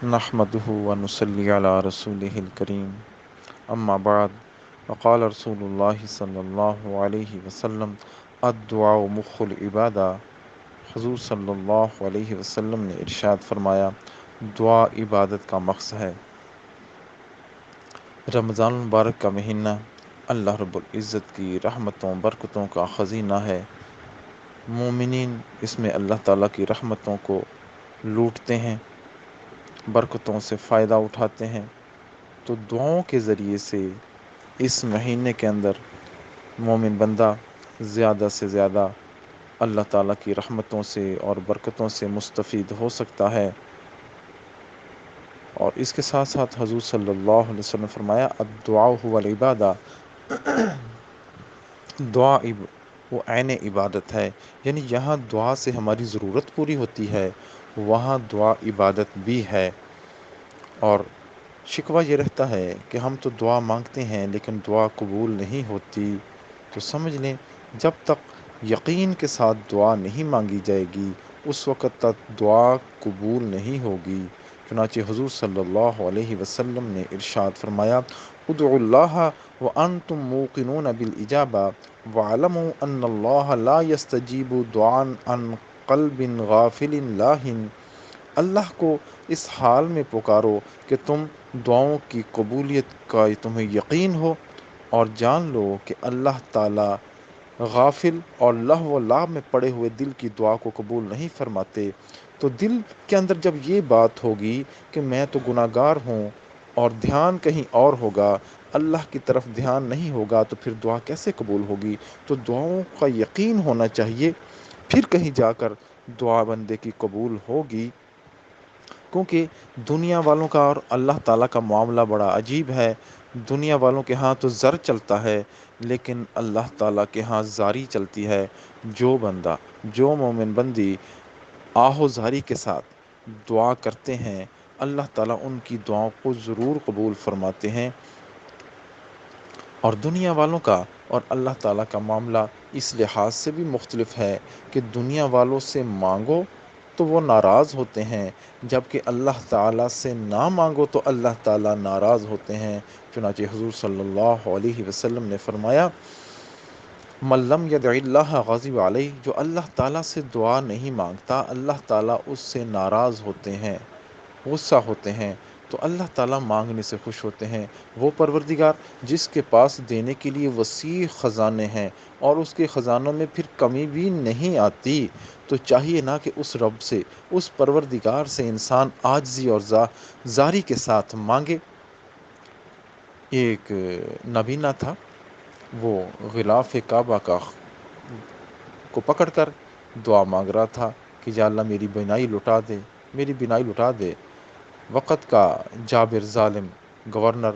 نحمده ونصلي على رسوله الكريم اما بعد وقال رسول اللہ صلی اللہ علیہ وسلم الدعاء مخ العبادہ۔ حضور صلی اللہ علیہ وسلم نے ارشاد فرمایا دعا عبادت کا مغز ہے۔ رمضان المبارک کا مہینہ اللہ رب العزت کی رحمتوں برکتوں کا خزینہ ہے۔ مومنین اس میں اللہ تعالیٰ کی رحمتوں کو لوٹتے ہیں، برکتوں سے فائدہ اٹھاتے ہیں۔ تو دعاؤں کے ذریعے سے اس مہینے کے اندر مومن بندہ زیادہ سے زیادہ اللہ تعالیٰ کی رحمتوں سے اور برکتوں سے مستفید ہو سکتا ہے۔ اور اس کے ساتھ ساتھ حضور صلی اللہ علیہ وسلم نے فرمایا الدعاء هو العبادہ، دعا وہ عین عبادت ہے، یعنی جہاں دعا سے ہماری ضرورت پوری ہوتی ہے وہاں دعا عبادت بھی ہے۔ اور شکوہ یہ رہتا ہے کہ ہم تو دعا مانگتے ہیں لیکن دعا قبول نہیں ہوتی، تو سمجھ لیں جب تک یقین کے ساتھ دعا نہیں مانگی جائے گی اس وقت تک دعا قبول نہیں ہوگی۔ چنانچہ حضور صلی اللہ علیہ وسلم نے ارشاد فرمایا ادعوا اللہ وانتم موقنون بالاجابہ وعلموا ان اللہ لا یستجیب دعاء عن قلب غافل لاہن۔ اللہ کو اس حال میں پکارو کہ تم دعاؤں کی قبولیت کا تمہیں یقین ہو، اور جان لو کہ اللہ تعالیٰ غافل اور لہو و لعب میں پڑے ہوئے دل کی دعا کو قبول نہیں فرماتے۔ تو دل کے اندر جب یہ بات ہوگی کہ میں تو گناہ گار ہوں اور دھیان کہیں اور ہوگا، اللہ کی طرف دھیان نہیں ہوگا، تو پھر دعا کیسے قبول ہوگی؟ تو دعاؤں کا یقین ہونا چاہیے، پھر کہیں جا کر دعا بندے کی قبول ہوگی۔ کیونکہ دنیا والوں کا اور اللہ تعالیٰ کا معاملہ بڑا عجیب ہے۔ دنیا والوں کے ہاں تو زر چلتا ہے لیکن اللہ تعالیٰ کے ہاں زاری چلتی ہے۔ جو بندہ، جو مومن بندی آہ زاری کے ساتھ دعا کرتے ہیں اللہ تعالیٰ ان کی دعاؤں کو ضرور قبول فرماتے ہیں۔ اور دنیا والوں کا اور اللہ تعالیٰ کا معاملہ اس لحاظ سے بھی مختلف ہے کہ دنیا والوں سے مانگو تو وہ ناراض ہوتے ہیں، جبکہ اللہ تعالیٰ سے نہ مانگو تو اللہ تعالیٰ ناراض ہوتے ہیں۔ چنانچہ حضور صلی اللہ علیہ وسلم نے فرمایا من لم یدع اللہ غضب علیہ، جو اللہ تعالیٰ سے دعا نہیں مانگتا اللہ تعالیٰ اس سے ناراض ہوتے ہیں، غصہ ہوتے ہیں۔ تو اللہ تعالیٰ مانگنے سے خوش ہوتے ہیں۔ وہ پروردگار جس کے پاس دینے کے لیے وسیع خزانے ہیں اور اس کے خزانوں میں پھر کمی بھی نہیں آتی، تو چاہیے نا کہ اس رب سے، اس پروردگار سے انسان عاجزی اور زاری کے ساتھ مانگے۔ ایک نبینا تھا، وہ غلاف کعبہ کو پکڑ کر دعا مانگ رہا تھا کہ یا اللہ میری بینائی لٹا دے، میری بینائی لٹا دے۔ وقت کا جابر ظالم گورنر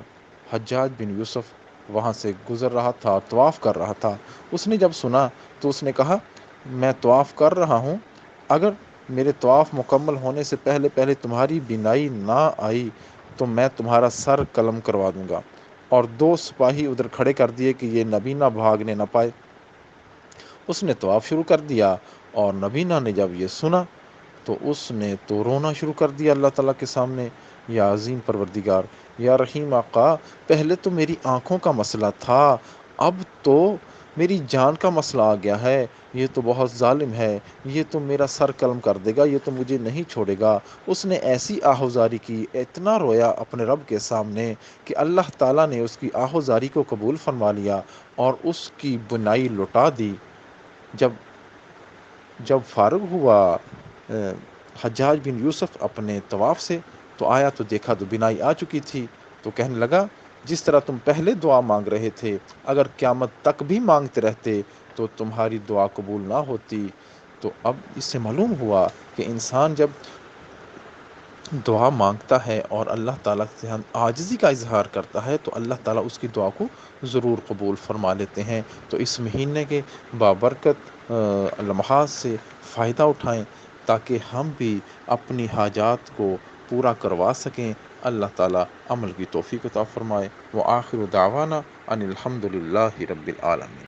حجاج بن یوسف وہاں سے گزر رہا تھا، طواف کر رہا تھا۔ اس نے جب سنا تو اس نے کہا میں طواف کر رہا ہوں، اگر میرے طواف مکمل ہونے سے پہلے پہلے تمہاری بینائی نہ آئی تو میں تمہارا سر قلم کروا دوں گا۔ اور 2 سپاہی ادھر کھڑے کر دیے کہ یہ نبینا بھاگنے نہ پائے۔ اس نے طواف شروع کر دیا اور نبینا نے جب یہ سنا تو اس نے تو رونا شروع کر دیا اللہ تعالیٰ کے سامنے، یا عظیم پروردگار، یا رحیم آقا، پہلے تو میری آنکھوں کا مسئلہ تھا، اب تو میری جان کا مسئلہ آ گیا ہے، یہ تو بہت ظالم ہے، یہ تو میرا سر قلم کر دے گا، یہ تو مجھے نہیں چھوڑے گا۔ اس نے ایسی آہوزاری کی، اتنا رویا اپنے رب کے سامنے کہ اللہ تعالیٰ نے اس کی آہوزاری کو قبول فرما لیا اور اس کی بنائی لٹا دی۔ جب فارغ ہوا حجاج بن یوسف اپنے طواف سے تو آیا تو دیکھا تو بینائی آ چکی تھی، تو کہنے لگا جس طرح تم پہلے دعا مانگ رہے تھے اگر قیامت تک بھی مانگتے رہتے تو تمہاری دعا قبول نہ ہوتی۔ تو اب اس سے معلوم ہوا کہ انسان جب دعا مانگتا ہے اور اللہ تعالیٰ سے عاجزی کا اظہار کرتا ہے تو اللہ تعالیٰ اس کی دعا کو ضرور قبول فرما لیتے ہیں۔ تو اس مہینے کے بابرکت لمحات سے فائدہ اٹھائیں تاکہ ہم بھی اپنی حاجات کو پورا کروا سکیں۔ اللہ تعالیٰ عمل کی توفیق عطا فرمائے۔ وآخر دعوانا ان الحمد للہ رب العالمین۔